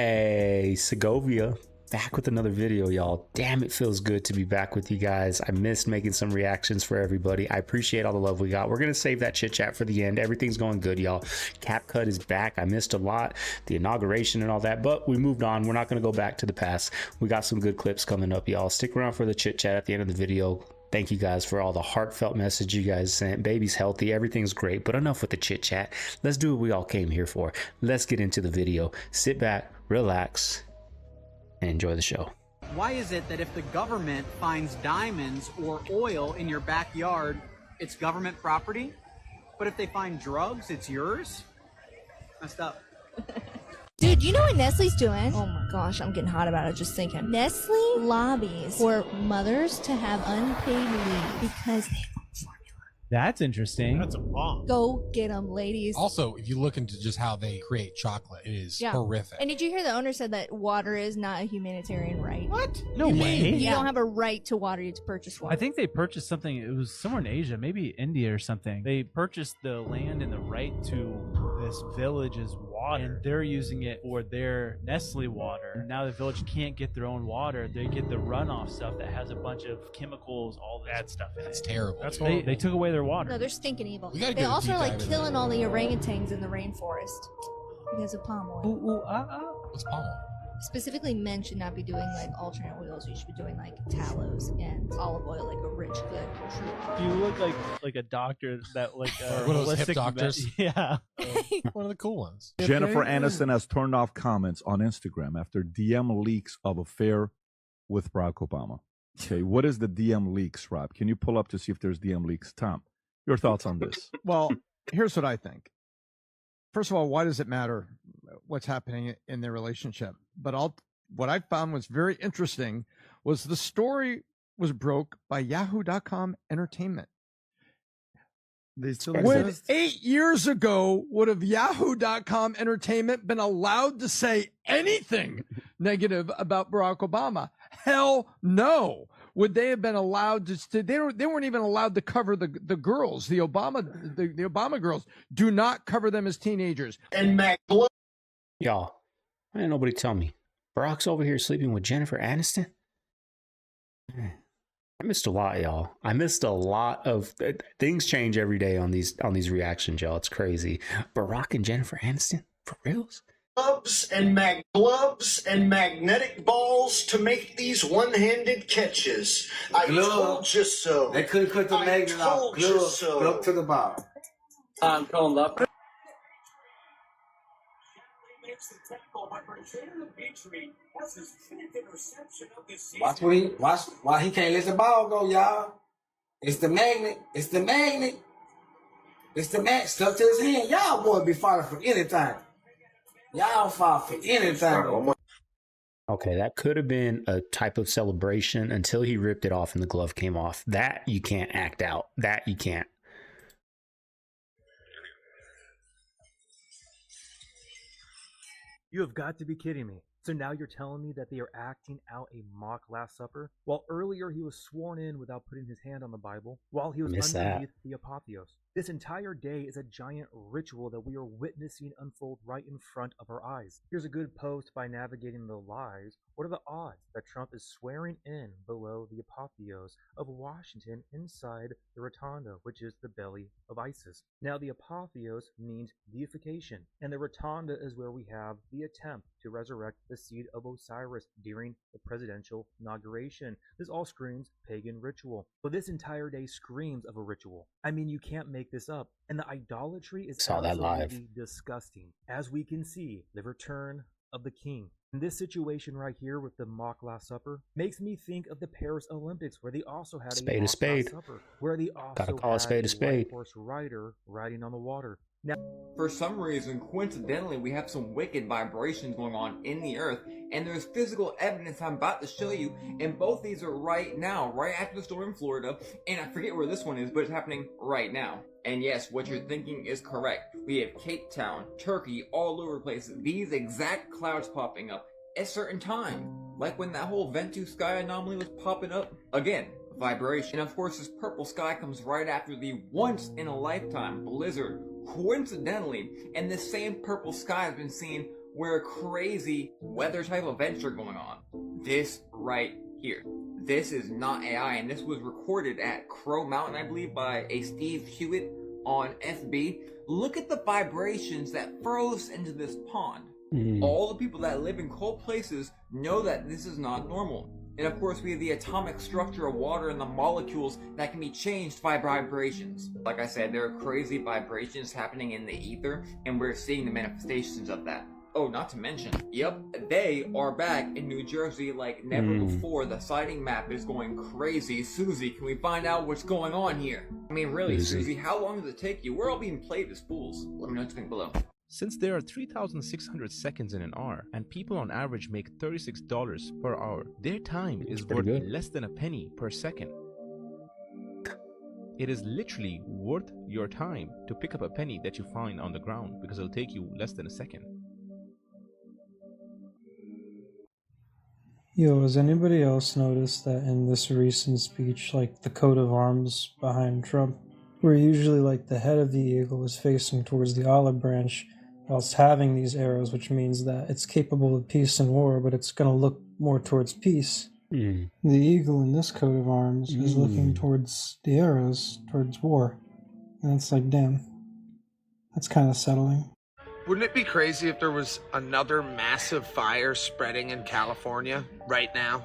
Hey, Segovia, back with another video, y'all. Damn, it feels good to be back with you guys. I missed making some reactions for everybody. I appreciate all the love we got. We're gonna save that chit chat for the end. Everything's going good, y'all. CapCut is back. I missed a lot, the inauguration and all that, but we moved on. We're not gonna go back to the past. We got some good clips coming up, y'all. Stick around for the chit chat at the end of the video. Thank you guys for all the heartfelt message you guys sent. Baby's healthy, everything's great, but enough with the chit chat. Let's do what we all came here for. Let's get into the video. Sit back, relax, and enjoy the show. Why is it that if the government finds diamonds or oil in your backyard, it's government property, but if they find drugs, it's yours? Messed up. Dude, you know what Nestle's doing? Oh my gosh, I'm getting hot about it just thinking. Nestle lobbies for mothers to have unpaid leave because they want formula. That's interesting. That's a bomb. Go get them, ladies. Also, if you look into just how they create chocolate, it is horrific. And did you hear the owner said that water is not a humanitarian right? What? No way. You don't have a right to water, you to purchase water. I think they purchased something, it was somewhere in Asia, maybe India or something. They purchased the land and the right to this village's water, and they're using it for their Nestle water. Now the village can't get their own water. They get the runoff stuff that has a bunch of chemicals, all that stuff in it. That's terrible. That's they took away their water. No, they're stinking evil. We gotta They do a also deep are like dive into killing that. all the orangutans in the rainforest because of palm oil. Ooh, ooh, ah, ah. What's palm oil? Specifically, men should not be doing like alternate oils. You should be doing like tallows and olive oil, like a rich, good, true. You look like a doctor that like One of those hip holistic doctors? Yeah. One of the cool ones. Jennifer Aniston has turned off comments on Instagram after DM leaks of affair with Barack Obama. Okay, what is the DM leaks, Rob? Can you pull up to see if there's DM leaks? Tom, your thoughts on this? Well, here's what I think. First of all, why does it matter what's happening in their relationship? But what I found was very interesting was the story was broke by Yahoo.com Entertainment. They still When exist? 8 years ago, would have Yahoo.com Entertainment been allowed to say anything negative about Barack Obama? Hell no. Would they have been allowed to? They weren't even allowed to cover the girls, the Obama girls. Do not cover them as teenagers. And y'all, why didn't nobody tell me? Barack's over here sleeping with Jennifer Aniston? I missed a lot, y'all. I missed a lot of things. Change every day on these reactions, y'all. It's crazy. Barack and Jennifer Aniston? For reals? Gloves and magnetic balls to make these one-handed catches. I told you so. They couldn't cut the magnet out. Glove to the bottom. I'm calling up. Watch why he can't let the ball go, y'all. It's the magnet. It's the magnet. It's the magnet stuck to his hand. Y'all boy be fighting for anything. Y'all fight for anything. Okay, that could have been a type of celebration until he ripped it off and the glove came off. That you can't act out. That you can't. You have got to be kidding me. So now you're telling me that they are acting out a mock Last Supper? While earlier he was sworn in without putting his hand on the Bible, while he was underneath the apotheos. This entire day is a giant ritual that we are witnessing unfold right in front of our eyes. Here's a good post by Navigating the Lies. What are the odds that Trump is swearing in below the apotheos of Washington inside the rotunda, which is the belly of ISIS? Now the apotheos means deification, and the rotunda is where we have the attempt to resurrect the seed of Osiris during the presidential inauguration. This all screams pagan ritual. But this entire day screams of a ritual. I mean, you can't make this up. And the idolatry is absolutely disgusting. As we can see, the return of the king. And this situation right here with the mock Last Supper makes me think of the Paris Olympics, where they also had a mock Last Supper, where they also had a white horse rider riding on the water. Now, for some reason, coincidentally, we have some wicked vibrations going on in the earth, and there's physical evidence I'm about to show you, and both these are right now, right after the storm in Florida, and I forget where this one is, but it's happening right now. And yes, what you're thinking is correct. We have Cape Town, Turkey, all over the place, these exact clouds popping up at certain time, like when that whole Ventus sky anomaly was popping up. Again, vibration. And of course, this purple sky comes right after the once-in-a-lifetime blizzard. Coincidentally, and this same purple sky has been seen where crazy weather type events are going on. This right here. This is not AI, and this was recorded at Crow Mountain, I believe, by a Steve Hewitt on FB. Look at the vibrations that froze into this pond. All the people that live in cold places know that this is not normal. And of course, we have the atomic structure of water and the molecules that can be changed by vibrations. Like I said, there are crazy vibrations happening in the ether, and we're seeing the manifestations of that. Oh, not to mention, yep, they are back in New Jersey like never before. The sighting map is going crazy. Susie, can we find out what's going on here? I mean, really, Susie, how long does it take you? We're all being played as fools. Let me know what you think below. Since there are 3,600 seconds in an hour, and people on average make $36 per hour, their time is worth less than a penny per second. It is literally worth your time to pick up a penny that you find on the ground, because it'll take you less than a second. Yo, has anybody else noticed that in this recent speech, like the coat of arms behind Trump, where usually like the head of the eagle is facing towards the olive branch, whilst having these arrows, which means that it's capable of peace and war, but it's going to look more towards peace. The eagle in this coat of arms is looking towards the arrows, towards war. And it's like, damn, that's kind of settling. Wouldn't it be crazy if there was another massive fire spreading in California right now?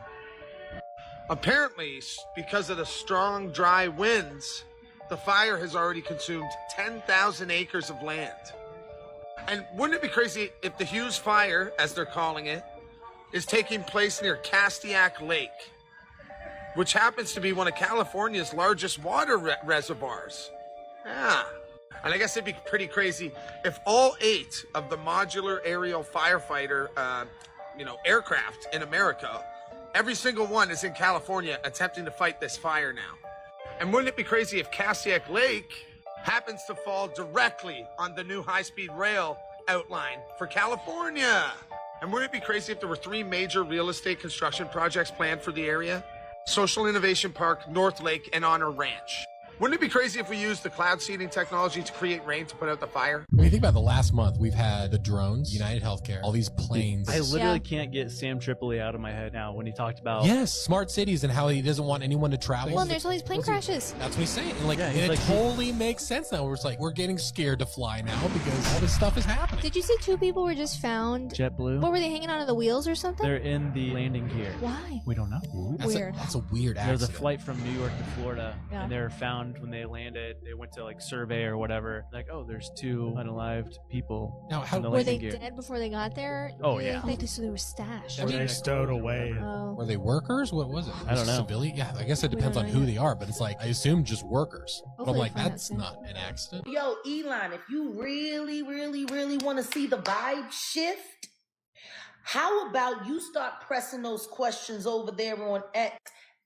Apparently, because of the strong, dry winds, the fire has already consumed 10,000 acres of land. And wouldn't it be crazy if the Hughes Fire, as they're calling it, is taking place near Castiac Lake, which happens to be one of California's largest water reservoirs. Yeah. And I guess it'd be pretty crazy if all 8 of the modular aerial firefighter, aircraft in America, every single one is in California attempting to fight this fire now. And wouldn't it be crazy if Castiac Lake happens to fall directly on the new high-speed rail outline for California? And wouldn't it be crazy if there were 3 major real estate construction projects planned for the area? Social Innovation Park, North Lake, and Honor Ranch. Wouldn't it be crazy if we used the cloud seeding technology to create rain to put out the fire? When you think about the last month, we've had the drones, United Healthcare, all these planes. I literally can't get Sam Tripoli out of my head now when he talked about smart cities and how he doesn't want anyone to travel. Well, and there's all these plane crashes. That's what he's saying. And it totally makes sense now. We're getting scared to fly now because all this stuff is happening. Did you see 2 people were just found? JetBlue. What were they hanging onto the wheels or something? They're in the landing gear. Why? We don't know. Weird. That's a weird accident. There was a flight from New York to Florida, and they were found when they landed. They went to like survey or whatever. Like, oh, there's 2 unalived people. Now, in the were they landing gear. dead before they got there? Oh yeah. So they were stashed. Or they stowed away. Oh. Were they workers? What was it? I don't know. Civilian? Yeah, I guess it depends on who they are, but it's like, I assume just workers. But I'm like, that's not an accident. Yo, Elon, if you really, really, really want to see the vibe shift, how about you start pressing those questions over there on X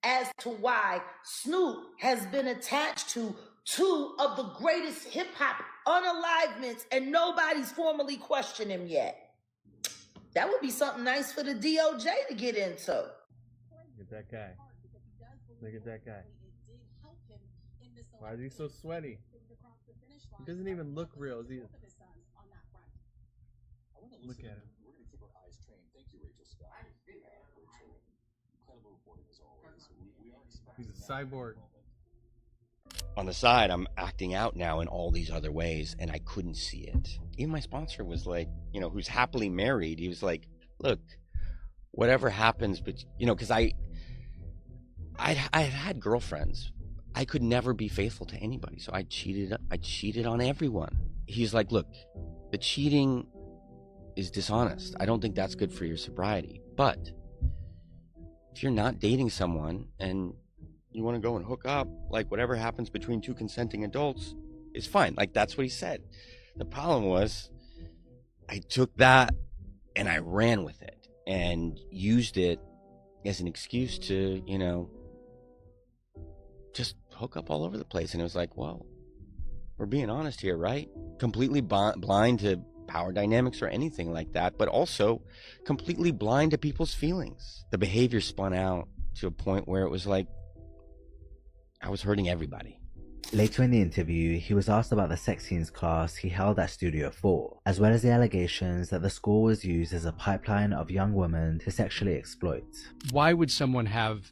as to why Snoop has been attached to 2 of the greatest hip-hop unalivements and nobody's formally questioned him yet. That would be something nice for the DOJ to get into. Look at that guy. Look at that guy. Why is he so sweaty? He doesn't even look real. Look at him. He's a cyborg. On the side, I'm acting out now in all these other ways, and I couldn't see it. Even my sponsor was like, who's happily married, he was like, look, whatever happens, but, because I've had girlfriends. I could never be faithful to anybody, so I cheated on everyone. He's like, look, the cheating is dishonest. I don't think that's good for your sobriety. But if you're not dating someone and you want to go and hook up, like whatever happens between 2 consenting adults is fine. Like, that's what he said. The problem was I took that and I ran with it and used it as an excuse to, just hook up all over the place. And it was like, well, we're being honest here, right? Completely blind to power dynamics or anything like that, but also completely blind to people's feelings. The behavior spun out to a point where it was like I was hurting everybody. Later in the interview, he was asked about the sex scenes class he held at Studio 4, as well as the allegations that the school was used as a pipeline of young women to sexually exploit. Why would someone have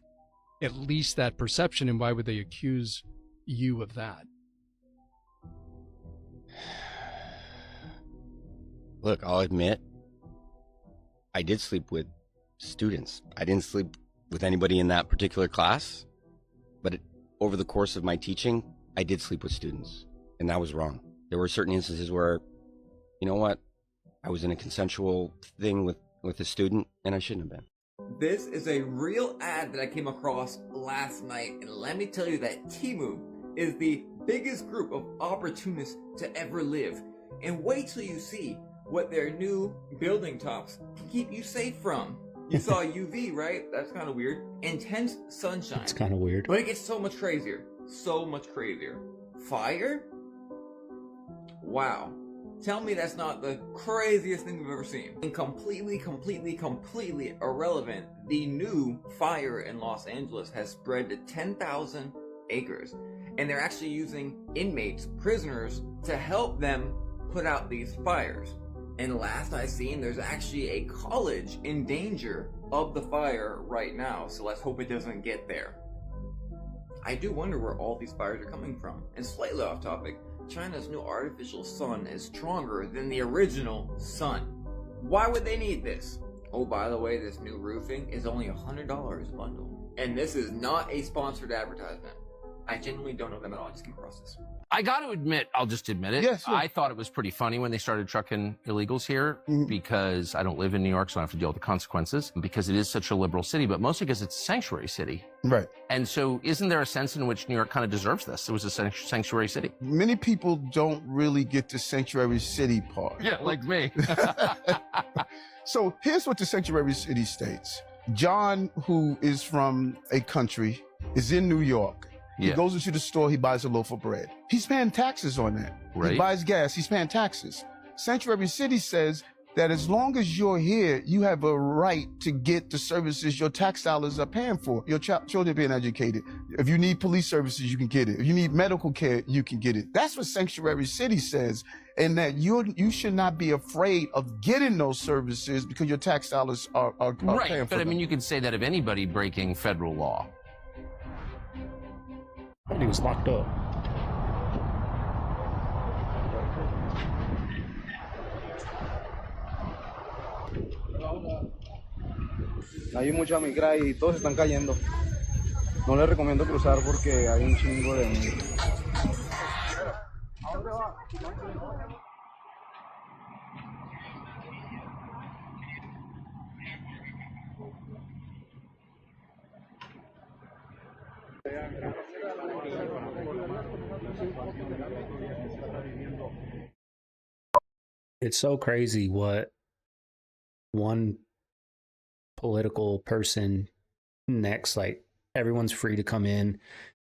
at least that perception, and why would they accuse you of that? Look, I'll admit, I did sleep with students. I didn't sleep with anybody in that particular class, but over the course of my teaching, I did sleep with students, and that was wrong. There were certain instances where, you know what, I was in a consensual thing with a student, and I shouldn't have been. This is a real ad that I came across last night, and let me tell you that Temu is the biggest group of opportunists to ever live. And wait till you see what their new building tops can keep you safe from. You saw UV, right? That's kind of weird. Intense sunshine. It's kind of weird. But it gets so much crazier. So much crazier. Fire? Wow. Tell me that's not the craziest thing we've ever seen. And completely irrelevant, the new fire in Los Angeles has spread to 10,000 acres. And they're actually using inmates, prisoners, to help them put out these fires. And last I seen, there's actually a college in danger of the fire right now. So let's hope it doesn't get there. I do wonder where all these fires are coming from. And slightly off topic, China's new artificial sun is stronger than the original sun. Why would they need this? Oh, by the way, this new roofing is only $100 a bundle. And this is not a sponsored advertisement. I genuinely don't know them at all. I just came across this. I got to admit, I'll just admit it. Yes, I thought it was pretty funny when they started trucking illegals here because I don't live in New York, so I don't have to deal with the consequences because it is such a liberal city, but mostly because it's a sanctuary city. Right. And so isn't there a sense in which New York kind of deserves this? It was a sanctuary city. Many people don't really get the sanctuary city part. Yeah, like me. So here's what the sanctuary city states. John, who is from a country, is in New York. He goes into the store, he buys a loaf of bread. He's paying taxes on that. Right. He buys gas, he's paying taxes. Sanctuary City says that as long as you're here, you have a right to get the services your tax dollars are paying for. Your children being educated. If you need police services, you can get it. If you need medical care, you can get it. That's what Sanctuary City says. And that you should not be afraid of getting those services because your tax dollars are paying for Right, them. but I mean, you could say that of anybody breaking federal law. And he was locked up. Hay mucha migra y todos están cayendo. No les recomiendo cruzar porque hay un chingo de... It's so crazy what one political person next, like everyone's free to come in,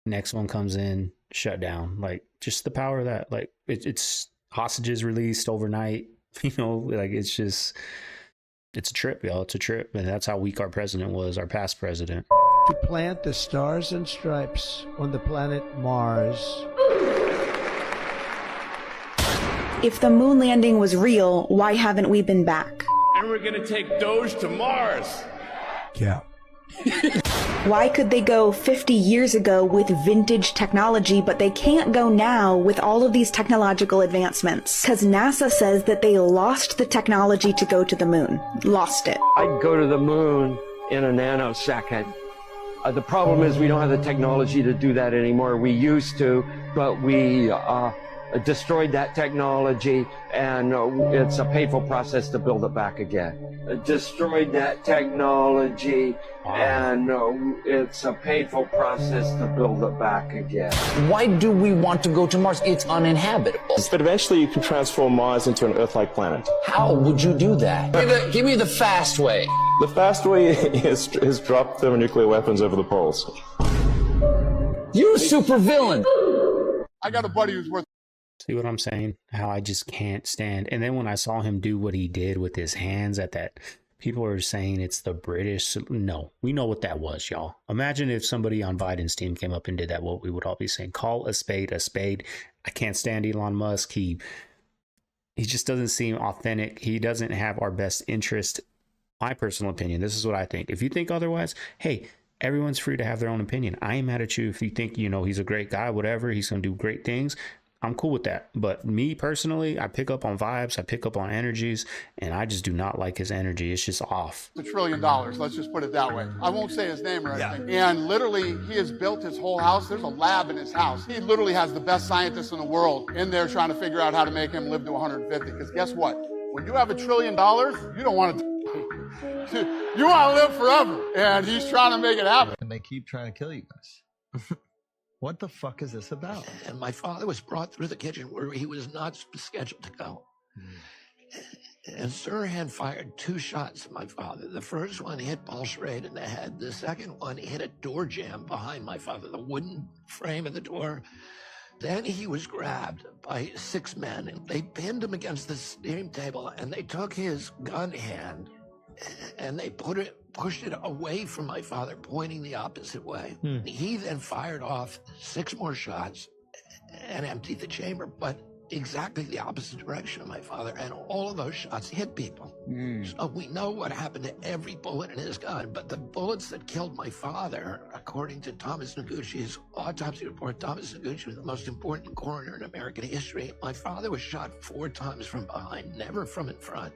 next one comes in, shut down. Like just the power of that, like it's hostages released overnight, you know, like it's a trip, y'all. It's a trip. And that's how weak our president was, our past president. To plant the stars and stripes on the planet Mars. If the moon landing was real, why haven't we been back? And we're gonna take Doge to Mars. Yeah. Why could they go 50 years ago with vintage technology, but they can't go now with all of these technological advancements? Because NASA says that they lost the technology to go to the moon. Lost it. I'd go to the moon in a nanosecond. The problem is we don't have the technology to do that anymore. We used to, but we destroyed that technology, and it's a painful process to build it back again. Destroyed that technology, and it's a painful process to build it back again. Why do we want to go to Mars? It's uninhabitable. But eventually you can transform Mars into an Earth-like planet. How would you do that? Give me the fast way. The fast way is drop thermonuclear weapons over the poles. You're a super villain. I got a buddy who's worth... See what I'm saying? How I just can't stand. And then when I saw him do what he did with his hands at that People are saying it's the British. No, we know what that was, y'all. Imagine if somebody on Biden's team came up and did that, what we would all be saying. Call a spade a spade. I can't stand Elon Musk. He just doesn't seem authentic. He doesn't have our best interest. My personal opinion, this is what I think. If you think otherwise, hey, everyone's free to have their own opinion. I ain't mad at you if you think, he's a great guy, whatever, he's going to do great things. I'm cool with that. But me personally, I pick up on vibes, I pick up on energies, and I just do not like his energy. It's just off. $1 trillion, let's just put it that way. I won't say his name or anything. Yeah. And literally, he has built his whole house. There's a lab in his house. He literally has the best scientists in the world in there trying to figure out how to make him live to 150. Because guess what? When you have $1 trillion, you don't want to you want to live forever. And he's trying to make it happen. And they keep trying to kill you guys. What the fuck is this about? And my father was brought through the kitchen where he was not scheduled to go. And Sirhan fired 2 shots at my father. The first one hit pulse rate in the head. The second one hit a door jamb behind my father, the wooden frame of the door. Then he was grabbed by 6 men, and they pinned him against the steam table, and they took his gun hand, and they pushed it away from my father, pointing the opposite way. He then fired off 6 more shots and emptied the chamber, but exactly the opposite direction of my father, and all of those shots hit people. So we know what happened to every bullet in his gun, but the bullets that killed my father, according to Thomas Noguchi's autopsy report, Thomas Noguchi was the most important coroner in American history. My father was shot 4 times from behind, never from in front.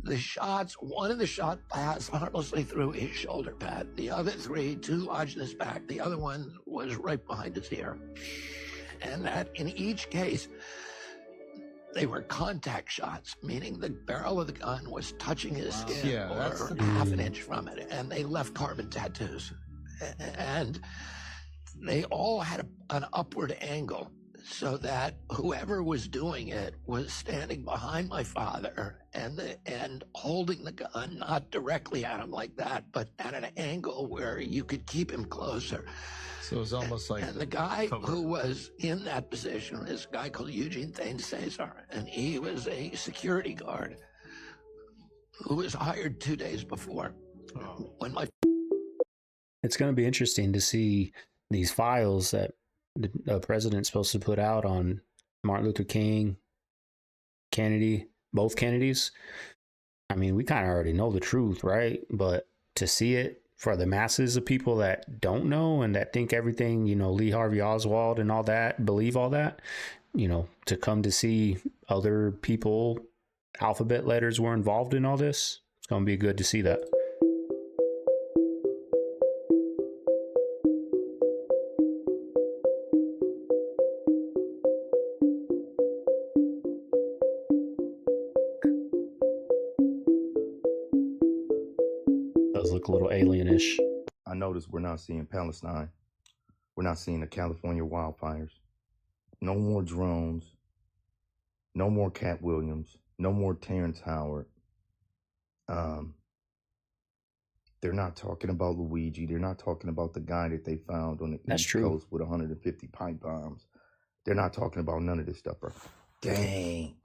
The shots, one of the shot passed harmlessly through his shoulder pad. The other 3, 2 lodged in his back. The other one was right behind his ear. And that in each case, they were contact shots, meaning the barrel of the gun was touching his skin or half an inch from it. And they left carbon tattoos. And they all had an upward angle, so that whoever was doing it was standing behind my father and holding the gun, not directly at him like that, but at an angle where you could keep him closer. So it was almost like... And the guy who was in that position is a guy called Eugene Thanes Cesar, and he was a security guard who was hired 2 days before. When my... It's going to be interesting to see these files that the president's supposed to put out on Martin Luther King, Kennedy, both Kennedys. I mean, we kind of already know the truth, right? But to see it for the masses of people that don't know and that think everything, Lee Harvey Oswald and all that, believe all that, to come to see other people, alphabet letters were involved in all this, it's going to be good to see that. Look a little alienish. I noticed we're not seeing Palestine. We're not seeing the California wildfires. No more drones. No more Cat Williams. No more Terrence Howard. They're not talking about Luigi. They're not talking about the guy that they found on the East Coast with 150 pipe bombs. They're not talking about none of this stuff, bro. Dang.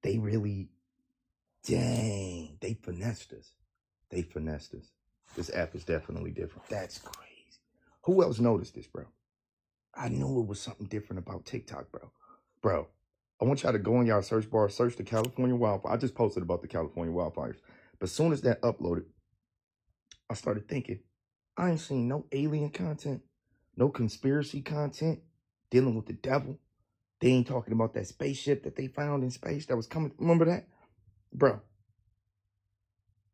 They finessed us. They finessed us. This app is definitely different. That's crazy. Who else noticed this, bro? I knew it was something different about TikTok, bro. Bro, I want y'all to go in y'all search bar, search the California wildfire. I just posted about the California wildfires. But as soon as that uploaded, I started thinking, I ain't seen no alien content, no conspiracy content, dealing with the devil. They ain't talking about that spaceship that they found in space that was coming. Remember that? Bro,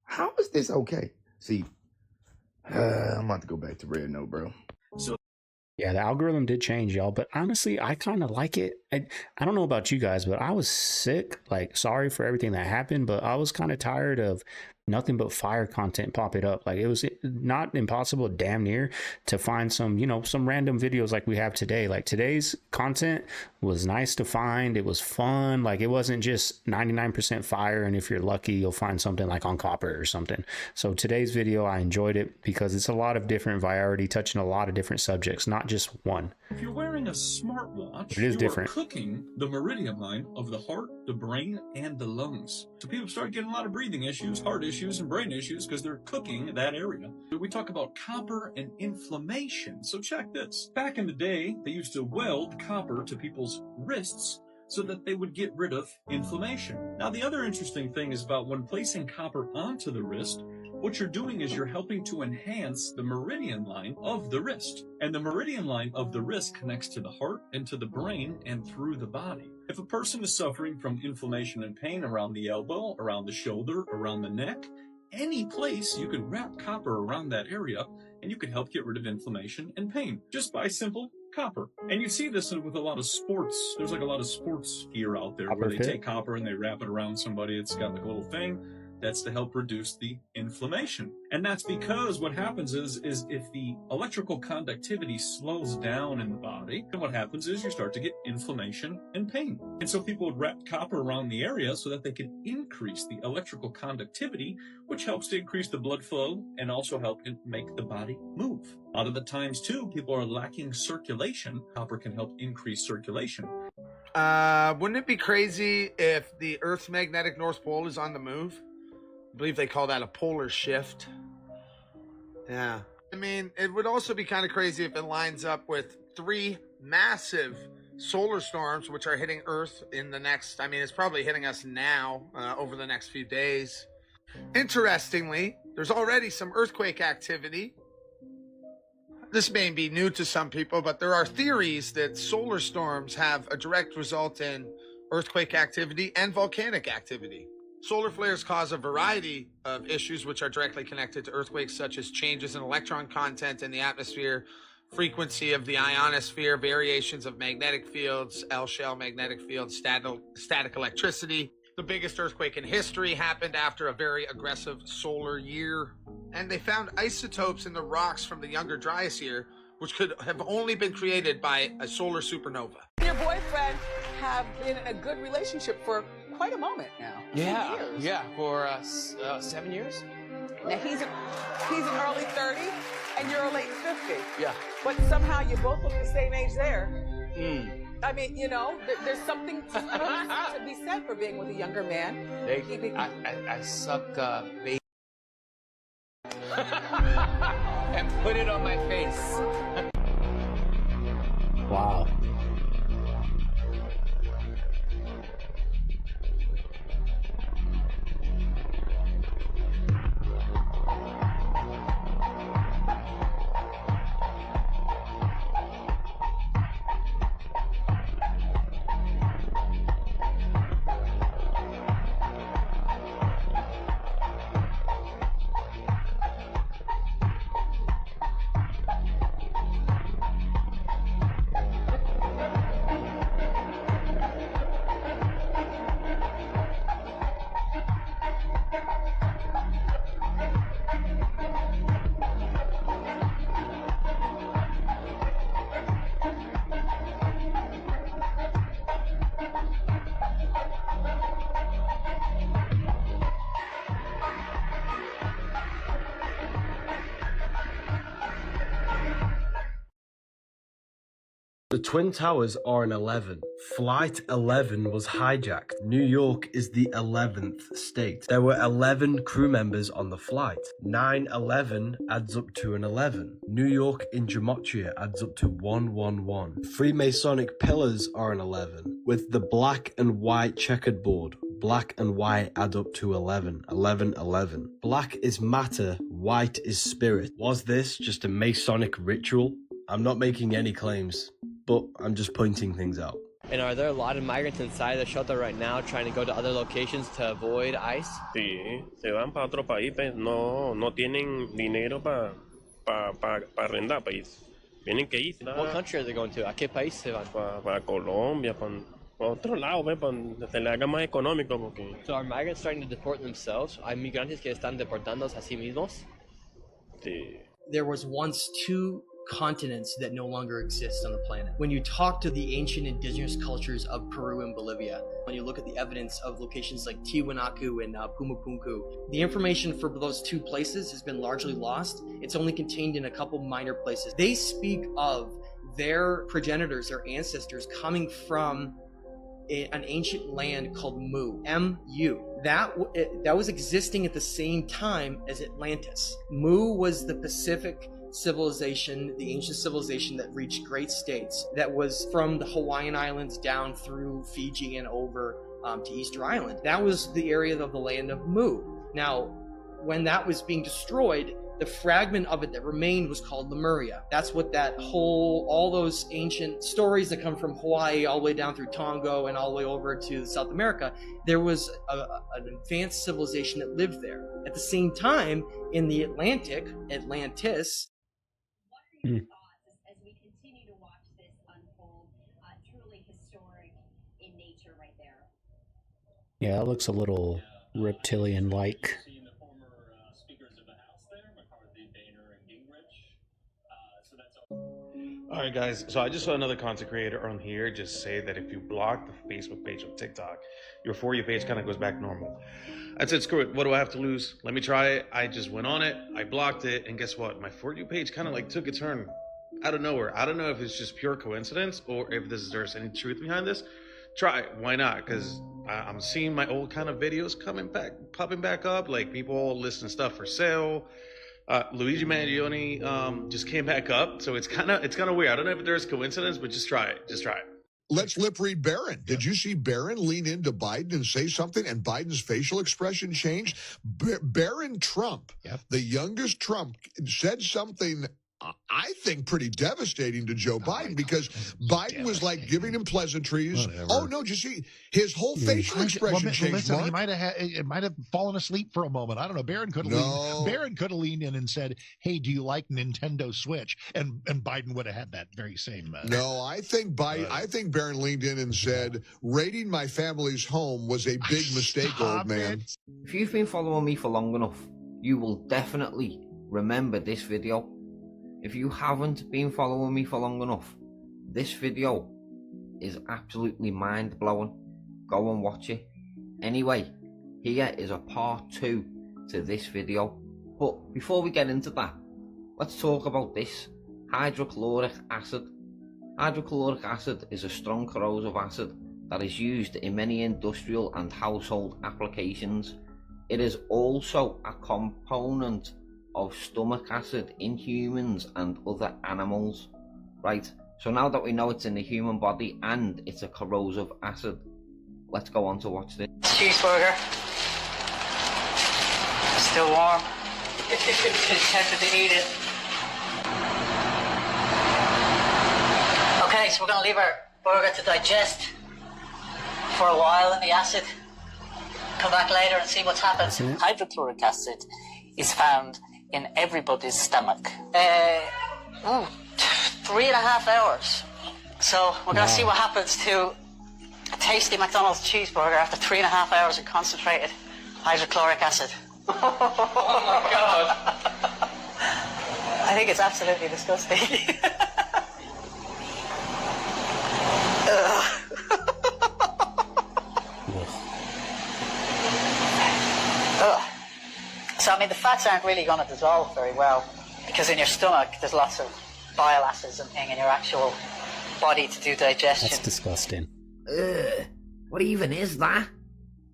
how is this okay? See, I'm about to go back to red note, bro. So yeah, the algorithm did change, y'all, but honestly, I kind of like it. I don't know about you guys, but I was sick. Like, sorry for everything that happened, but I was kind of tired of nothing but fire content popping up. Like, it was not impossible, damn near, to find some, you know, some random videos like we have today. Like, today's content was nice to find. It was fun. Like, it wasn't just 99% fire, and if you're lucky, you'll find something like on copper or something. So today's video, I enjoyed it because it's a lot of different variety, touching a lot of different subjects, not just one. If you're wearing a smartwatch, it is you different. are cooking the meridian line of the heart, the brain, and the lungs. So people start getting a lot of breathing issues, heart issues, and brain issues because they're cooking that area. We talk about copper and inflammation. So check this. Back in the day, they used to weld copper to people's wrists so that they would get rid of inflammation. Now, the other interesting thing is about when placing copper onto the wrist, what you're doing is you're helping to enhance the meridian line of the wrist. And the meridian line of the wrist connects to the heart and to the brain and through the body. If a person is suffering from inflammation and pain around the elbow, around the shoulder, around the neck, any place, you can wrap copper around that area and you can help get rid of inflammation and pain just by simple copper. And you see this with a lot of sports. There's like a lot of sports gear out there where they take copper and they wrap it around somebody. It's got like a little thing. That's to help reduce the inflammation. And that's because what happens is if the electrical conductivity slows down in the body, then what happens is you start to get inflammation and pain. And so people would wrap copper around the area so that they can increase the electrical conductivity, which helps to increase the blood flow and also help make the body move. A lot of the times too, people are lacking circulation. Copper can help increase circulation. Wouldn't it be crazy if the Earth's magnetic North Pole is on the move? I believe they call that a polar shift. Yeah. I mean, it would also be kind of crazy if it lines up with 3 massive solar storms, which are hitting Earth in the next, I mean, it's probably hitting us now over the next few days. Interestingly, there's already some earthquake activity. This may be new to some people, but there are theories that solar storms have a direct result in earthquake activity and volcanic activity. Solar flares cause a variety of issues which are directly connected to earthquakes, such as changes in electron content in the atmosphere, frequency of the ionosphere, variations of magnetic fields, L-shell magnetic fields, static electricity. The biggest earthquake in history happened after a very aggressive solar year. And they found isotopes in the rocks from the Younger Dryas year, which could have only been created by a solar supernova. Your boyfriend have been in a good relationship for quite a moment now. Yeah, 2 years. yeah, for 7 years. Now he's an early 30 and you're a late 50. Yeah. But somehow you both look the same age there. Mm. I mean, you know, there's something to be said for being with a younger man. I suck baby and put it on my face. Wow. The Twin Towers are an 11. Flight 11 was hijacked. New York is the 11th state. There were 11 crew members on the flight. 9/11 adds up to an 11. New York in gematria adds up to 111. Freemasonic pillars are an 11. With the black and white checkered board, black and white add up to 11. 11, 11. Black is matter, white is spirit. Was this just a Masonic ritual? I'm not making any claims, but I'm just pointing things out. And are there a lot of migrants inside the shelter right now trying to go to other locations to avoid ICE? Sí, se van para otro país, no tienen dinero para arrendar país. Tienen que ir. What country are they going to? ¿A qué país se van? Para Colombia, para otro lado, ve, se le haga más económico porque... So are migrants starting to deport themselves? ¿Hay migrantes que están deportándose a sí mismos? Sí. There was once two continents that no longer exist on the planet. When you talk to the ancient indigenous cultures of Peru and Bolivia, when you look at the evidence of locations like Tiwanaku and Pumapunku, the information for those two places has been largely lost. It's only contained in a couple minor places. They speak of their progenitors, their ancestors, coming from an ancient land called Mu, M-U. That was existing at the same time as Atlantis. Mu was the Pacific civilization, the ancient civilization that reached great states, that was from the Hawaiian Islands down through Fiji and over to Easter Island. That was the area of the land of Mu. Now, when that was being destroyed, the fragment of it that remained was called Lemuria. That's what all those ancient stories that come from Hawaii all the way down through Tonga and all the way over to South America, there was an advanced civilization that lived there. At the same time, in the Atlantic, Atlantis, As we continue to watch this unfold, truly historic in nature right there. Yeah, it looks a little reptilian-like. All right, guys. So I just saw another content creator on here just say that if you block the Facebook page of TikTok, your For You page kind of goes back normal. I said, screw it. What do I have to lose? Let me try it. I just went on it. I blocked it. And guess what? My For You page kind of like took a turn out of nowhere. I don't know if it's just pure coincidence or if there's any truth behind this. Try it. Why not? Because I'm seeing my old kind of videos popping back up. Like people listing stuff for sale. Luigi Mangione just came back up, so it's kind of weird. I don't know if there's coincidence, but just try it. Just try it. Let's lip read Barron. Did you see Barron lean into Biden and say something, and Biden's facial expression changed? Barron Trump, the youngest Trump, said something I think pretty devastating to Joe Biden, because Biden was like giving him pleasantries. Whatever. Oh no, did you see his whole facial expression changed? Listen, Mark? It might have fallen asleep for a moment. I don't know. Barron could have leaned in and said, "Hey, do you like Nintendo Switch?" And Biden would have had that very same. No, I think Barron leaned in and said, "Raiding my family's home was a big mistake, old man." If you've been following me for long enough, you will definitely remember this video. If you haven't been following me for long enough, this video is absolutely mind-blowing. Go and watch it. Anyway, here is a part 2 to this video. But before we get into that, let's talk about this. Hydrochloric acid. Hydrochloric acid is a strong corrosive acid that is used in many industrial and household applications. It is also a component of stomach acid in humans and other animals. Right, so now that we know it's in the human body and it's a corrosive acid, let's go on to watch this. Cheeseburger. Still warm. Tempted to eat it. Okay, so we're going to leave our burger to digest for a while in the acid. Come back later and see what's happened. Hydrochloric acid is found in everybody's stomach. 3.5 hours. So we're going to see what happens to a tasty McDonald's cheeseburger after 3.5 hours of concentrated hydrochloric acid. Oh my God. I think it's absolutely disgusting. So, I mean, the fats aren't really going to dissolve very well, because in your stomach there's lots of bile acids and thing in your actual body to do digestion. That's disgusting. What even is that?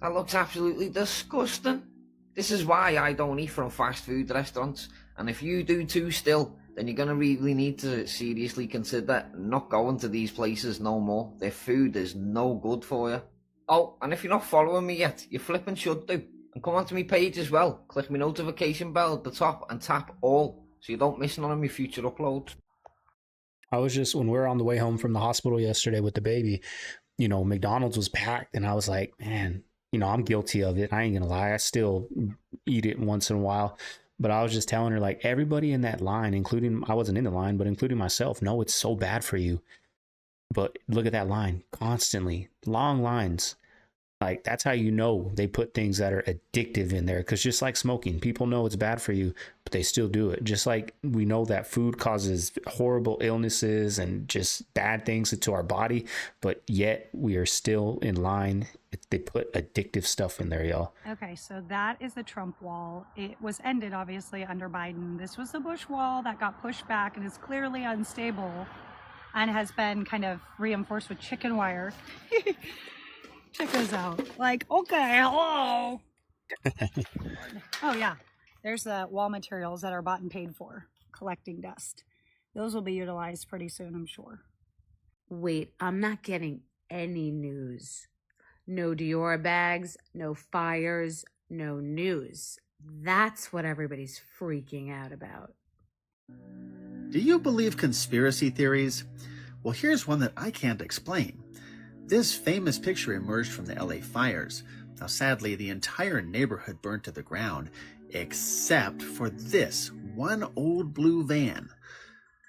That looks absolutely disgusting. This is why I don't eat from fast food restaurants, and if you do too still, then you're going to really need to seriously consider not going to these places no more. Their food is no good for you. Oh, and if you're not following me yet, you flipping should do. And come onto my page as well. Click my notification bell at the top and tap all so you don't miss none of my future uploads. I was just, when we were on the way home from the hospital yesterday with the baby, you know, McDonald's was packed, and I was like, man, you know, I'm guilty of it. I ain't gonna lie. I still eat it once in a while. But I was just telling her, like, everybody in that line, including, I wasn't in the line, but including myself, no, it's so bad for you. But look at that line, constantly long lines. Like, that's how you know they put things that are addictive in there. Because just like smoking, people know it's bad for you, but they still do it. Just like we know that food causes horrible illnesses and just bad things into our body, but yet we are still in line. They put addictive stuff in there, y'all. Okay, so that is the Trump wall. It was ended, obviously, under Biden. This was the Bush wall that got pushed back and is clearly unstable and has been kind of reinforced with chicken wire. Check this out. Like, okay, hello. Oh, yeah. There's the wall materials that are bought and paid for, collecting dust. Those will be utilized pretty soon, I'm sure. Wait, I'm not getting any news. No Dior bags, no fires, no news. That's what everybody's freaking out about. Do you believe conspiracy theories? Well, here's one that I can't explain. This famous picture emerged from the LA fires. Now, sadly, the entire neighborhood burned to the ground, except for this one old blue van.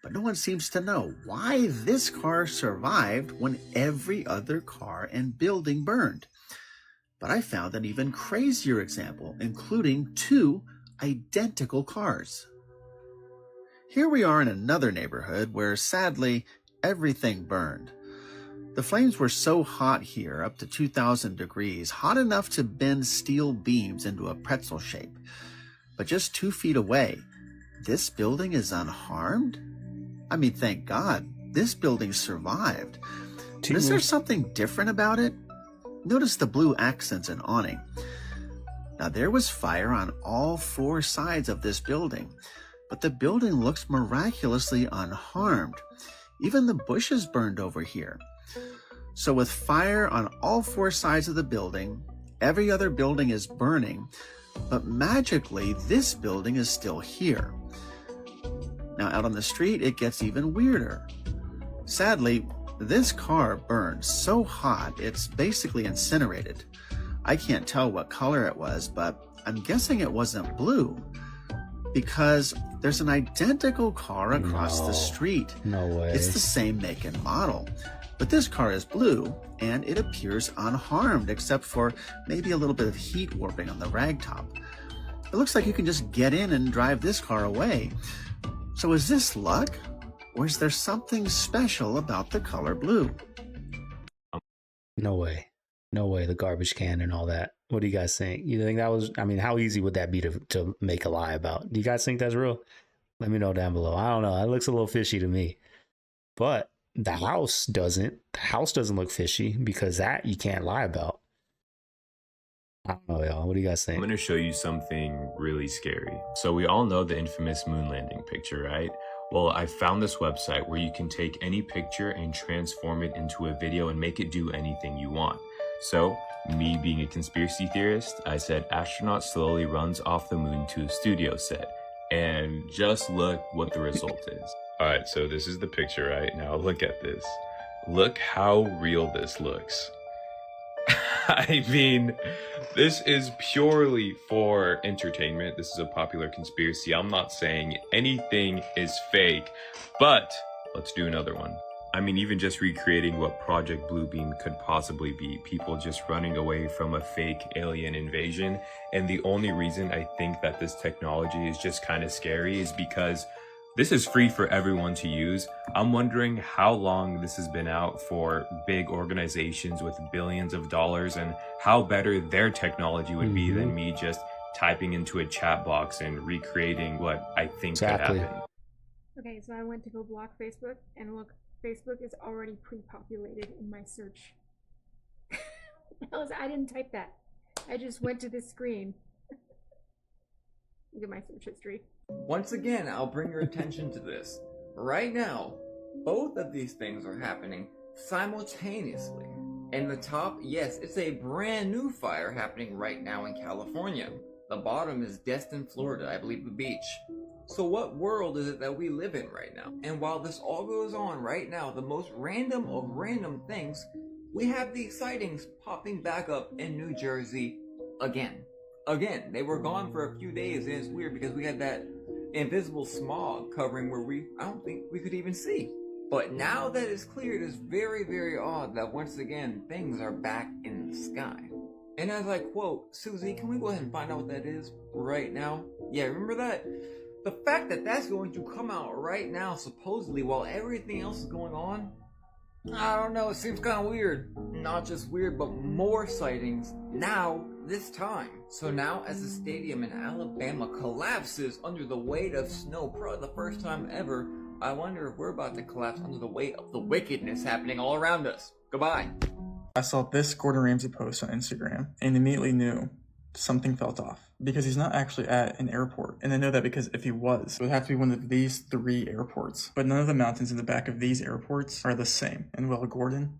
But no one seems to know why this car survived when every other car and building burned. But I found an even crazier example, including 2 identical cars. Here we are in another neighborhood where, sadly, everything burned. The flames were so hot here, up to 2,000 degrees, hot enough to bend steel beams into a pretzel shape. But just 2 feet away, this building is unharmed? I mean, thank God, this building survived. But is there something different about it? Notice the blue accents and awning. Now, there was fire on all 4 sides of this building, but the building looks miraculously unharmed. Even the bushes burned over here. So with fire on all 4 sides of the building, every other building is burning, but magically this building is still here. Now out on the street, it gets even weirder. Sadly, this car burned so hot, it's basically incinerated. I can't tell what color it was, but I'm guessing it wasn't blue, because there's an identical car across the street. No way. It's the same make and model. But this car is blue, and it appears unharmed, except for maybe a little bit of heat warping on the ragtop. It looks like you can just get in and drive this car away. So is this luck, or is there something special about the color blue? No way. No way, the garbage can and all that. What do you guys think? You think that was, I mean, how easy would that be to make a lie about? Do you guys think that's real? Let me know down below. I don't know. That looks a little fishy to me. But the house doesn't. The house doesn't look fishy because that you can't lie about. I don't know, y'all. What do you guys think? I'm going to show you something really scary. So we all know the infamous moon landing picture, right? Well, I found this website where you can take any picture and transform it into a video and make it do anything you want. So, me being a conspiracy theorist, I said astronaut slowly runs off the moon to a studio set. And just look what the result is. All right, so this is the picture, right? Now look at this. Look how real this looks. I mean, this is purely for entertainment. This is a popular conspiracy. I'm not saying anything is fake, but let's do another one. I mean, even just recreating what Project Bluebeam could possibly be, people just running away from a fake alien invasion. And the only reason I think that this technology is just kind of scary is because this is free for everyone to use. I'm wondering how long this has been out for big organizations with billions of dollars and how better their technology would be than me just typing into a chat box and recreating what I think could happen. Okay, so I went to go block Facebook, and look, Facebook is already pre-populated in my search. I didn't type that. I just went to this screen. Look at my search history. Once again, I'll bring your attention to this. Right now, both of these things are happening simultaneously. In the top, yes, it's a brand new fire happening right now in California. The bottom is Destin, Florida, I believe the beach. So what world is it that we live in right now? And while this all goes on right now, the most random of random things, we have these sightings popping back up in New Jersey again. Again, they were gone for a few days, and it's weird because we had that invisible smog covering where I don't think we could even see. But now that it's clear, it is very, very odd that once again, things are back in the sky. And as I quote, Susie, can we go ahead and find out what that is right now? Yeah, remember that? The fact that that's going to come out right now, supposedly, while everything else is going on, I don't know, it seems kind of weird. Not just weird, but more sightings now, this time. So now, as the stadium in Alabama collapses under the weight of snow, probably the first time ever, I wonder if we're about to collapse under the weight of the wickedness happening all around us. Goodbye. I saw this Gordon Ramsay post on Instagram and immediately knew something felt off because he's not actually at an airport. And I know that because if he was, it would have to be one of these 3 airports. But none of the mountains in the back of these airports are the same. And well, Gordon,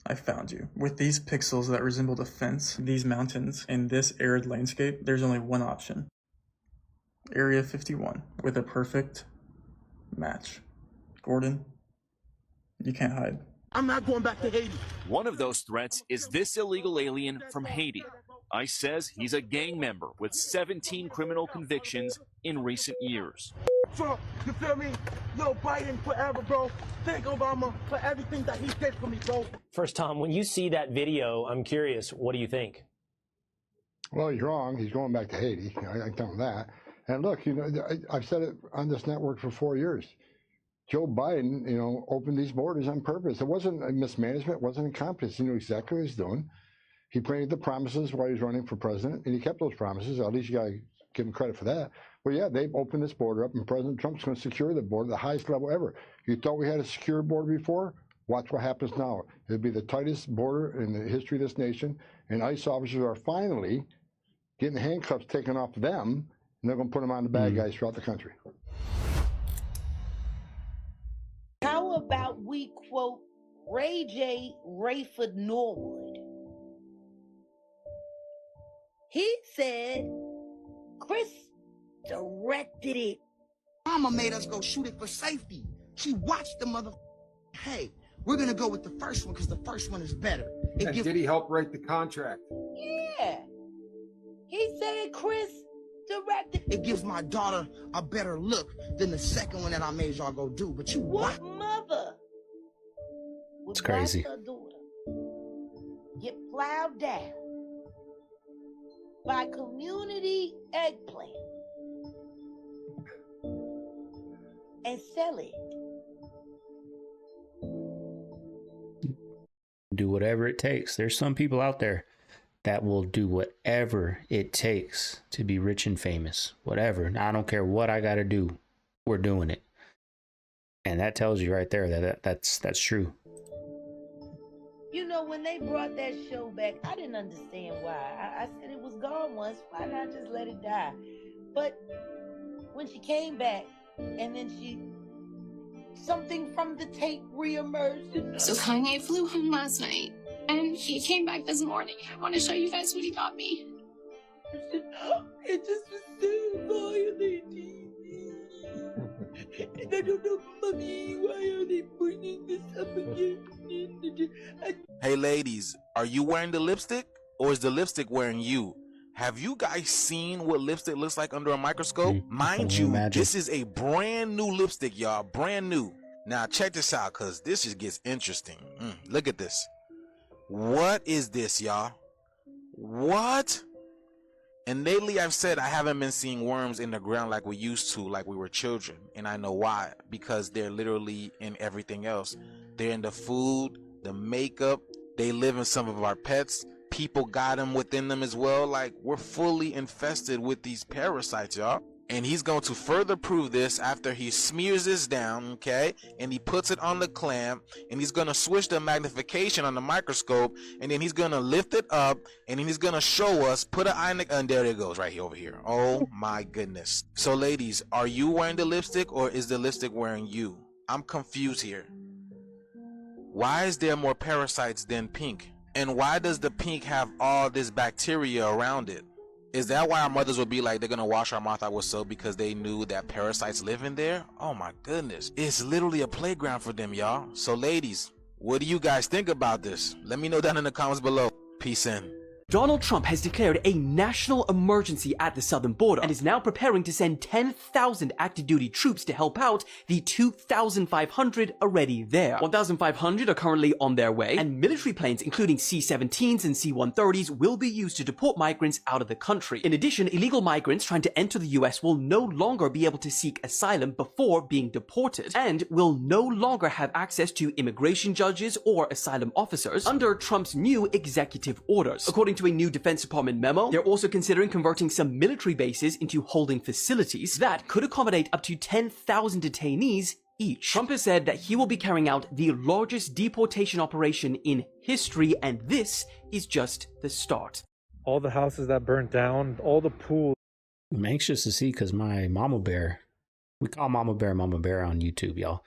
I found you. With these pixels that resembled a fence, these mountains, and this arid landscape, there's only one option. Area 51 with a perfect match. Gordon, you can't hide. I'm not going back to Haiti. One of those threats is this illegal alien from Haiti. ICE says he's a gang member with 17 criminal convictions in recent years. Trump, you feel me? Yo, Biden forever, bro. Thank Obama for everything that he did for me, bro. First, Tom, when you see that video, I'm curious, what do you think? Well, he's wrong. He's going back to Haiti. I can tell him that. And look, I've said it on this network for 4 years. Joe Biden, opened these borders on purpose. It wasn't a mismanagement. It wasn't incompetence. He knew exactly what he was doing. He made the promises while he was running for president, and he kept those promises. At least you got to give him credit for that. But yeah, they've opened this border up, and President Trump's going to secure the border, the highest level ever. You thought we had a secure border before? Watch what happens now. It'll be the tightest border in the history of this nation, and ICE officers are finally getting the handcuffs taken off them, and they're going to put them on the bad guys throughout the country. How about we quote Ray J. Rayford Norwood? He said Chris directed it. Mama made us go shoot it for safety. She watched the mother. Hey, we're gonna go with the first one because the first one is better. Did he help write the contract? Yeah. He said Chris directed. It gives my daughter a better look than the second one that I made y'all go do. But you what mother? It's crazy. Her daughter get plowed down by community eggplant and sell it. Do whatever it takes. There's some people out there that will do whatever it takes to be rich and famous. Whatever. I don't care what I got to do. We're doing it. And that tells you right there that that's true. You know, when they brought that show back, I didn't understand why. I said it was gone once. Why not just let it die? But when she came back, and then something from the tape reemerged. So Kanye flew home last night, and he came back this morning. I want to show you guys what he got me. It just was so violating. And I don't know, Mommy, why are they bringing this up again? Hey ladies, are you wearing the lipstick or is the lipstick wearing you? Have you guys seen what lipstick looks like under a microscope? Mind you, this is a brand new lipstick, y'all. Brand new. Now check this out, cause this just gets interesting. Look at this. What is this, y'all? What? And lately I've said I haven't been seeing worms in the ground like we used to, like we were children. And I know why. Because they're literally in everything else. They're in the food, the makeup. They live in some of our pets. People got them within them as well. Like, we're fully infested with these parasites, y'all. And he's going to further prove this after he smears this down, okay? And he puts it on the clamp, and he's going to switch the magnification on the microscope, and then he's going to lift it up, and then he's going to show us, put an eye, and there it goes, right here, over here. Oh my goodness. So ladies, are you wearing the lipstick, or is the lipstick wearing you? I'm confused here. Why is there more parasites than pink? And why does the pink have all this bacteria around it? Is that why our mothers would be like, they're gonna wash our mouth out with soap because they knew that parasites live in there? Oh my goodness. It's literally a playground for them, y'all. So ladies, what do you guys think about this? Let me know down in the comments below. Peace in. Donald Trump has declared a national emergency at the southern border and is now preparing to send 10,000 active duty troops to help out the 2,500 already there. 1,500 are currently on their way, and military planes including C-17s and C-130s will be used to deport migrants out of the country. In addition, illegal migrants trying to enter the US will no longer be able to seek asylum before being deported, and will no longer have access to immigration judges or asylum officers under Trump's new executive orders. According to a new Defense Department memo, they're also considering converting some military bases into holding facilities that could accommodate up to 10,000 detainees each. Trump has said that he will be carrying out the largest deportation operation in history, and this is just the start. All the houses that burnt down, all the pools. I'm anxious to see because my mama bear, we call Mama Bear on YouTube, y'all.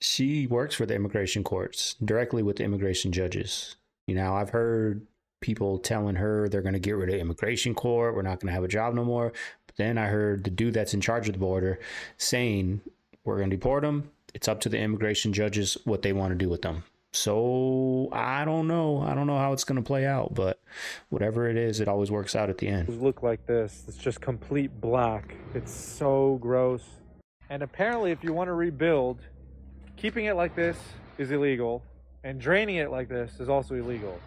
She works for the immigration courts directly with the immigration judges. You know, I've heard people telling her they're going to get rid of immigration court. We're not going to have a job no more. But then I heard the dude that's in charge of the border saying we're going to deport them. It's up to the immigration judges what they want to do with them. So I don't know. I don't know how it's going to play out, but whatever it is, it always works out at the end. Look like this. It's just complete black. It's so gross. And apparently if you want to rebuild, keeping it like this is illegal, and draining it like this is also illegal.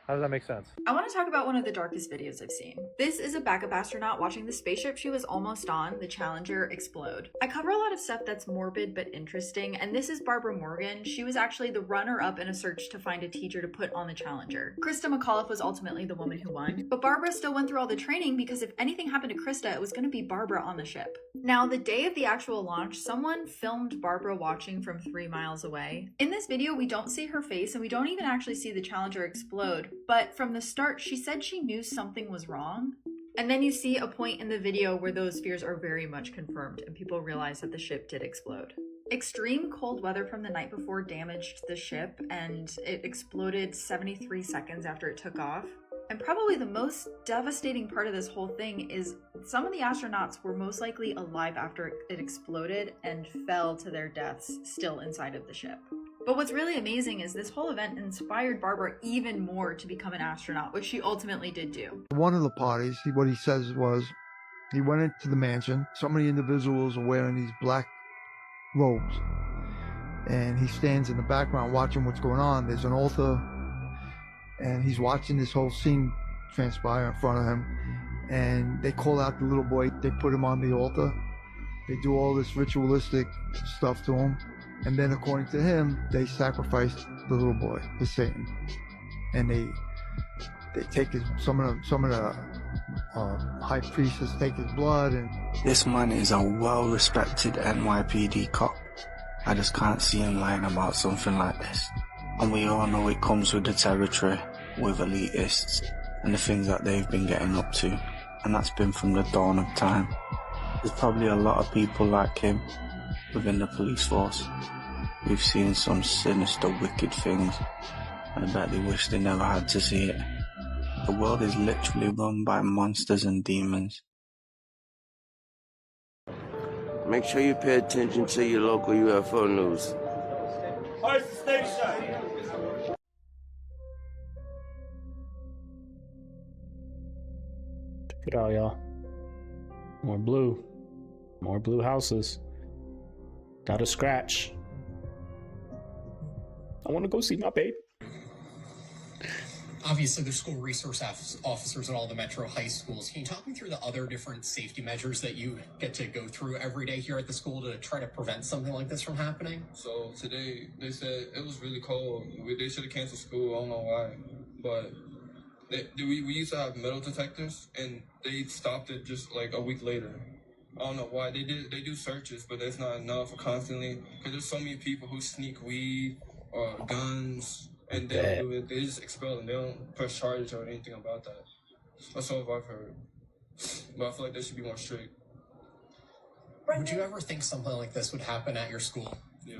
How does that make sense? I want to talk about one of the darkest videos I've seen. This is a backup astronaut watching the spaceship she was almost on, the Challenger, explode. I cover a lot of stuff that's morbid but interesting, and this is Barbara Morgan. She was actually the runner-up in a search to find a teacher to put on the Challenger. Krista McAuliffe was ultimately the woman who won, but Barbara still went through all the training because if anything happened to Krista, it was going to be Barbara on the ship. Now, the day of the actual launch, someone filmed Barbara watching from 3 miles away. In this video, we don't see her face, and we don't even actually see the Challenger explode. But from the start, she said she knew something was wrong. And then you see a point in the video where those fears are very much confirmed and people realize that the ship did explode. Extreme cold weather from the night before damaged the ship, and it exploded 73 seconds after it took off. And probably the most devastating part of this whole thing is some of the astronauts were most likely alive after it exploded and fell to their deaths still inside of the ship. But what's really amazing is this whole event inspired Barbara even more to become an astronaut, which she ultimately did do. One of the parties, what he says was, he went into the mansion. So many individuals are wearing these black robes. And he stands in the background watching what's going on. There's an altar, and he's watching this whole scene transpire in front of him. And they call out the little boy. They put him on the altar. They do all this ritualistic stuff to him. And then, according to him, they sacrificed the little boy to Satan, and they take his some of the high priests take his blood. And this man is a well-respected NYPD cop. I just can't see him lying about something like this. And we all know it comes with the territory, with elitists, and the things that they've been getting up to, and that's been from the dawn of time. There's probably a lot of people like him within the police force. We've seen some sinister, wicked things, and I bet they wish they never had to see it. The world is literally run by monsters and demons. Make sure you pay attention to your local UFO news. Where's the station? Check it out, y'all. More blue houses. Got a scratch. I want to go see my baby. Obviously, there's school resource officers at all the metro high schools. Can you talk me through the other different safety measures that you get to go through every day here at the school to try to prevent something like this from happening? So today, they said it was really cold. They should have canceled school. I don't know why. But we used to have metal detectors, and they stopped it just like a week later. I don't know why. They do searches, but that's not enough constantly. Because there's so many people who sneak weed or guns, and they don't do it. They just expel them. They don't press charges or anything about that. That's all I've heard. But I feel like they should be more strict. Would you ever think something like this would happen at your school? Yeah.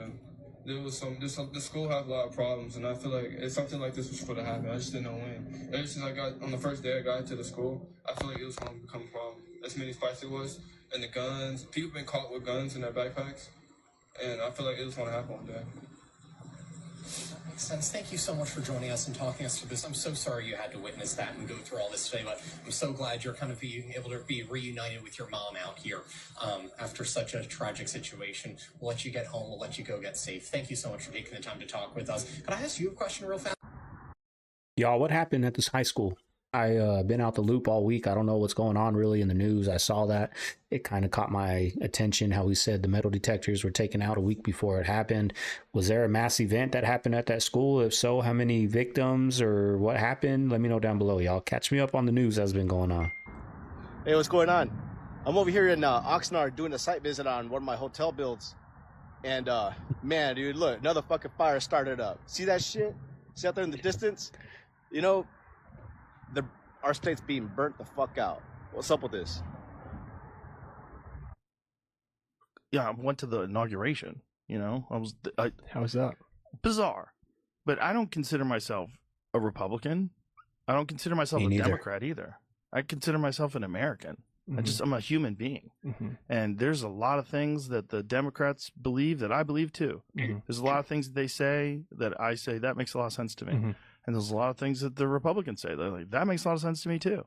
The school has a lot of problems, and I feel like if something like this was supposed to happen, I just didn't know when. Ever since on the first day I got to the school, I feel like it was going to become a problem. As many fights it was, and the guns, people been caught with guns in their backpacks, and I feel like it was going to happen one day. Makes sense. Thank you so much for joining us and talking us through this. I'm so sorry you had to witness that and go through all this today, but I'm so glad you're kind of being able to be reunited with your mom out here after such a tragic situation. We'll let you get home. We'll let you go get safe. Thank you so much for taking the time to talk with us. Could I ask you a question real fast? Y'all, what happened at this high school? I been out the loop all week. I don't know what's going on really in the news. I saw that. It kind of caught my attention how he said the metal detectors were taken out a week before it happened. Was there a mass event that happened at that school? If so, how many victims or what happened? Let me know down below, y'all. Catch me up on the news that's been going on. Hey, what's going on? I'm over here in Oxnard doing a site visit on one of my hotel builds. And man, dude, look, another fucking fire started up. See that shit? See out there in the distance? You know, our state's being burnt the fuck out. What's up with this? Yeah, I went to the inauguration. You know, How was that? Bizarre, but I don't consider myself a Republican. I don't consider myself a Democrat either. I consider myself an American. Mhm. I'm a human being. Mhm. And there's a lot of things that the Democrats believe that I believe too. Mhm. There's a lot of things that they say that I say that makes a lot of sense to me. Mhm. And there's a lot of things that the Republicans say. They're like, that makes a lot of sense to me too.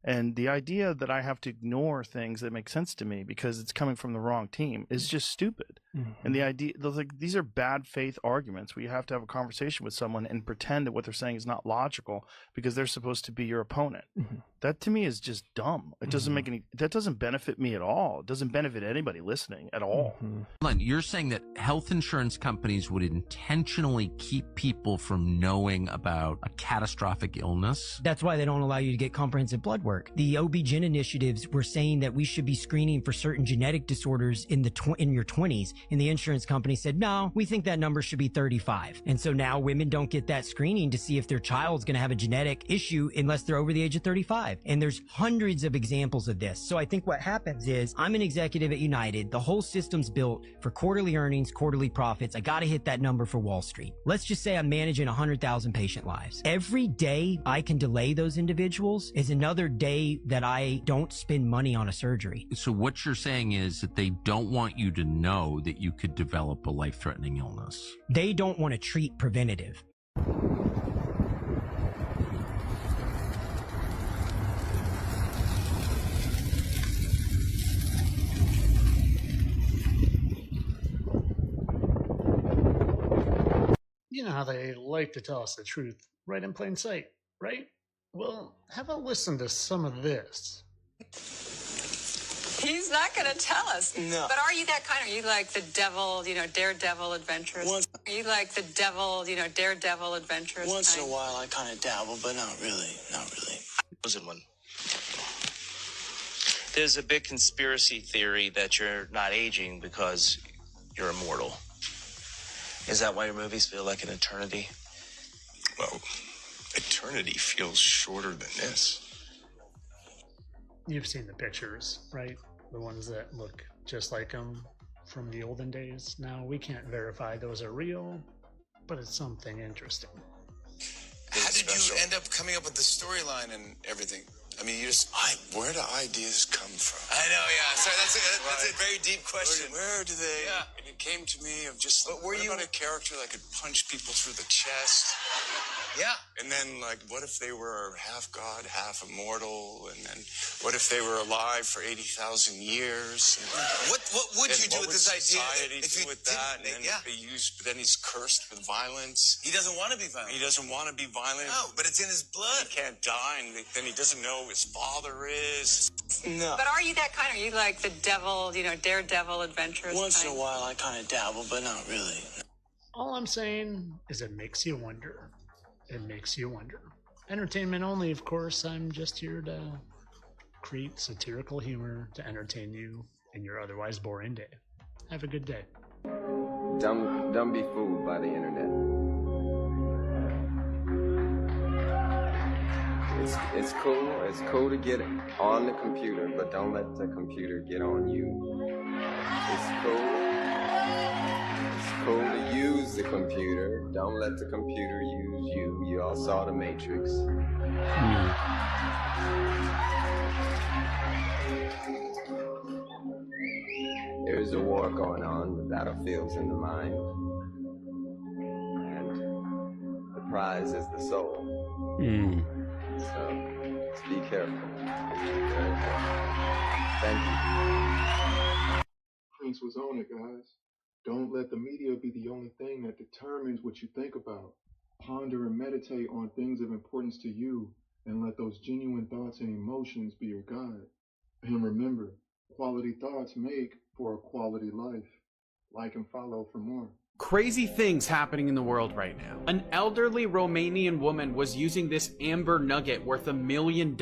And the idea that I have to ignore things that make sense to me because it's coming from the wrong team is just stupid. Mhm. And the idea, these are bad faith arguments where you have to have a conversation with someone and pretend that what they're saying is not logical because they're supposed to be your opponent. Mhm. That to me is just dumb. It doesn't make any, that doesn't benefit me at all. It doesn't benefit anybody listening at all. Len, you're saying that health insurance companies would intentionally keep people from knowing about a catastrophic illness? That's why they don't allow you to get comprehensive blood work. The OB-GYN initiatives were saying that we should be screening for certain genetic disorders in your 20s, and the insurance company said, no, we think that number should be 35. And so now women don't get that screening to see if their child's going to have a genetic issue unless they're over the age of 35. And there's hundreds of examples of this. So I think what happens is I'm an executive at United. The whole system's built for quarterly earnings, quarterly profits. I got to hit that number for Wall Street. Let's just say I'm managing 100,000 patient lives. Every day I can delay those individuals is another day that I don't spend money on a surgery. So what you're saying is that they don't want you to know that you could develop a life-threatening illness. They don't want to treat preventative. You know how they like to tell us the truth right in plain sight, right? Well, how about listen to some of this? He's not going to tell us. No. But are you that kind? Are you like the devil, daredevil adventurous? Are you like the devil, daredevil adventurous? Once in a while, I kind of dabble, but not really. Not really. Was in one. There's a big conspiracy theory that you're not aging because you're immortal. Is that why your movies feel like an eternity? Well, eternity feels shorter than this. You've seen the pictures, right? The ones that look just like them from the olden days. Now, we can't verify those are real, but it's something interesting. How did you end up coming up with the storyline and everything? I mean, where do ideas come from? I know, yeah. Sorry, that's a very deep question. Where do they? Yeah. And it came to me of just, what about a character that could punch people through the chest? Yeah. And then, like, what if they were half god, half immortal? And then, what if they were alive for 80,000 years? What would you do with this idea? If you do with that, and then but then he's cursed with violence. He doesn't want to be violent. He doesn't want to be violent. No, but it's in his blood. He can't die, and then he doesn't know who his father is. No. But are you that kind? Are you like the devil, daredevil adventurous? Once in a while, I kind of dabble, but not really. All I'm saying is it makes you wonder. It makes you wonder. Entertainment only, of course. I'm just here to create satirical humor to entertain you in your otherwise boring day. Have a good day. Don't be fooled by the internet. It's cool. It's cool to get on the computer, but don't let the computer get on you. It's cool. It's cool to use the computer. Don't let the computer use you. You all saw The Matrix. There's a war going on. The battlefield's in the mind. And prize is the soul. So just be careful. Very careful. Thank you. Prince was on it, guys. Don't let the media be the only thing that determines what you think about. Ponder and meditate on things of importance to you, and let those genuine thoughts and emotions be your guide. And remember, quality thoughts make for a quality life. Like and follow for more. Crazy things happening in the world right now. An elderly Romanian woman was using this amber nugget worth $1 million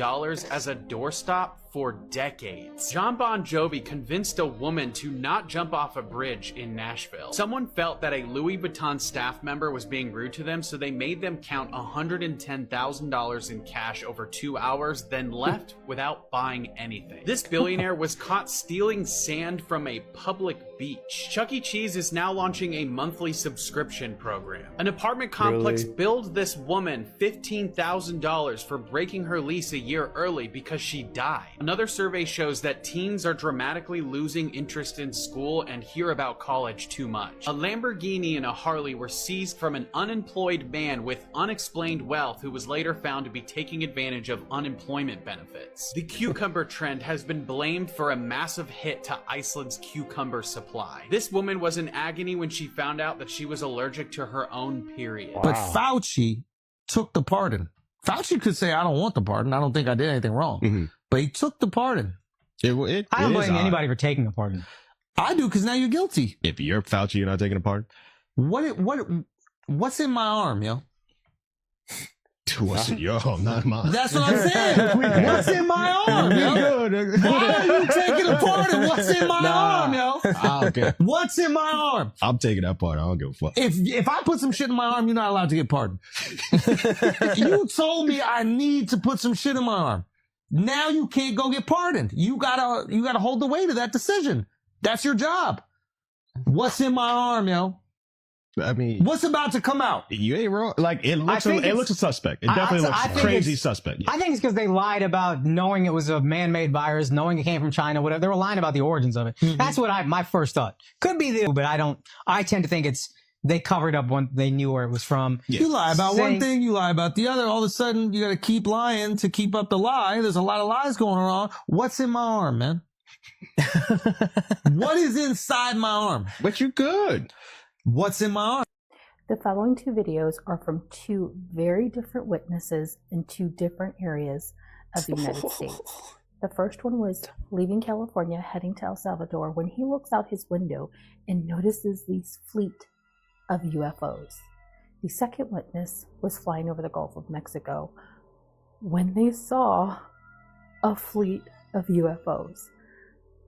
as a doorstop for decades. John Bon Jovi convinced a woman to not jump off a bridge in Nashville. Someone felt that a Louis Vuitton staff member was being rude to them, so they made them count $110,000 in cash over 2 hours, then left without buying anything. This billionaire was caught stealing sand from a public beach. Chuck E. Cheese is now launching a monthly subscription program. An apartment complex billed this woman $15,000 for breaking her lease a year early because she died. Another survey shows that teens are dramatically losing interest in school and hear about college too much. A Lamborghini and a Harley were seized from an unemployed man with unexplained wealth who was later found to be taking advantage of unemployment benefits. The cucumber trend has been blamed for a massive hit to Iceland's cucumber supply. This woman was in agony when she found out that she was allergic to her own period. But Fauci took the pardon. Fauci could say, I don't want the pardon. I don't think I did anything wrong. But he took the pardon. I don't blame anybody for taking a pardon. I do, because now you're guilty. If you're Fauci, you're not taking a pardon? What's in my arm, yo? What's in your arm, not mine. That's what I'm saying. What's in my arm, yo? Why are you taking a pardon? What's in my arm, yo? I don't care. What's in my arm? I'm taking that part. I don't give a fuck. If I put some shit in my arm, you're not allowed to get pardoned. You told me I need to put some shit in my arm. Now you can't go get pardoned. You gotta hold the weight of that decision. That's your job. What's in my arm, yo? I mean, what's about to come out? You ain't wrong. Like it looks a suspect. It definitely looks crazy suspect. I think it's because they lied about knowing it was a man-made virus, knowing it came from China, whatever. They were lying about the origins of it. That's what my first thought. Could be but I tend to think they covered up when they knew where it was from. Yeah. You lie about one thing, you lie about the other. All of a sudden, you got to keep lying to keep up the lie. There's a lot of lies going on. What's in my arm, man? What is inside my arm? But you good. What's in my arm? The following two videos are from two very different witnesses in two different areas of the United States. The first one was leaving California, heading to El Salvador, when he looks out his window and notices these fleet of UFOs. The second witness was flying over the Gulf of Mexico when they saw a fleet of UFOs.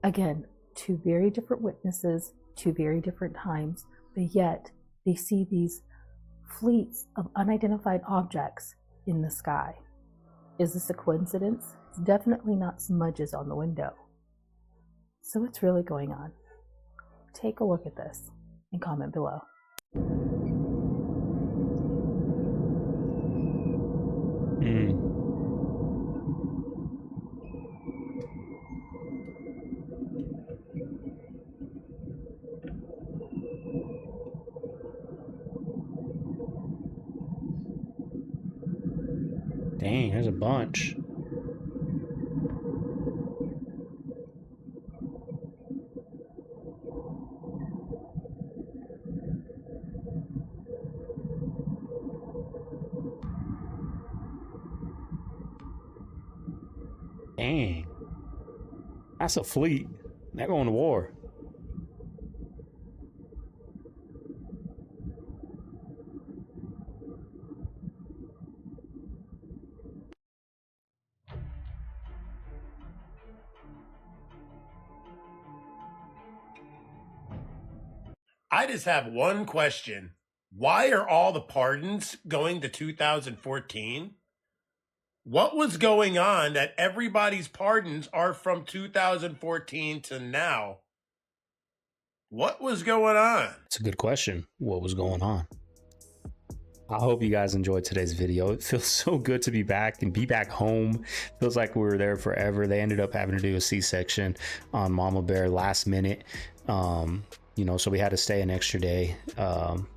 Again, two very different witnesses, two very different times, but yet they see these fleets of unidentified objects in the sky. Is this a coincidence? It's definitely not smudges on the window. So what's really going on? Take a look at this and comment below. Dang, there's a bunch. Dang. That's a fleet. They're going to war. I just have one question. Why are all the pardons going to 2014? What was going on that everybody's pardons are from 2014 to now? What was going on? It's a good question. What was going on? I hope you guys enjoyed today's video. It feels so good to be back and be back home. Feels like we were there forever. They ended up having to do a C-section on Mama Bear last minute. You know, so we had to stay an extra day.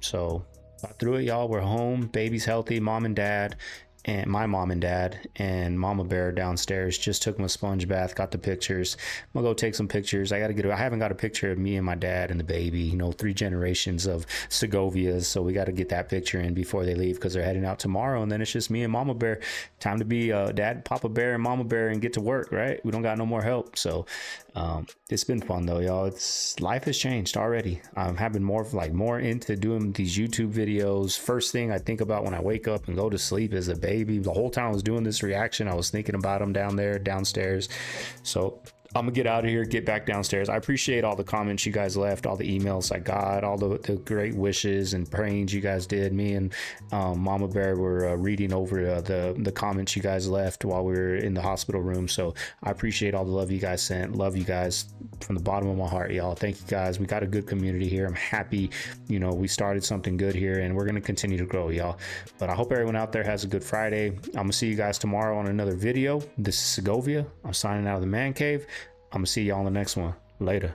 So Got through it, y'all. We're home. Baby's healthy. Mom and dad, and my mom and dad, and Mama Bear downstairs just took him a sponge bath. Got the pictures. I'm gonna go take some pictures. I haven't got a picture of me and my dad and the baby. You know, 3 generations of Segovias. So we got to get that picture in before they leave because they're heading out tomorrow. And then it's just me and Mama Bear. Time to be Dad, Papa Bear, and Mama Bear and get to work. Right? We don't got no more help. So it's been fun though, y'all. Life has changed already. I'm having more into doing these YouTube videos. First thing I think about when I wake up and go to sleep is a baby. The whole time I was doing this reaction, I was thinking about him downstairs. So I'm gonna get out of here, get back downstairs. I appreciate all the comments you guys left, all the emails I got, all the great wishes and prayings you guys did. Me and Mama Bear were reading over the comments you guys left while we were in the hospital room. So I appreciate all the love you guys sent. Love you guys from the bottom of my heart, y'all. Thank you guys. We got a good community here. I'm happy, you know, we started something good here and we're gonna continue to grow, y'all. But I hope everyone out there has a good Friday. I'm gonna see you guys tomorrow on another video. This is Segovia. I'm signing out of the man cave. I'm gonna see y'all in the next one. Later.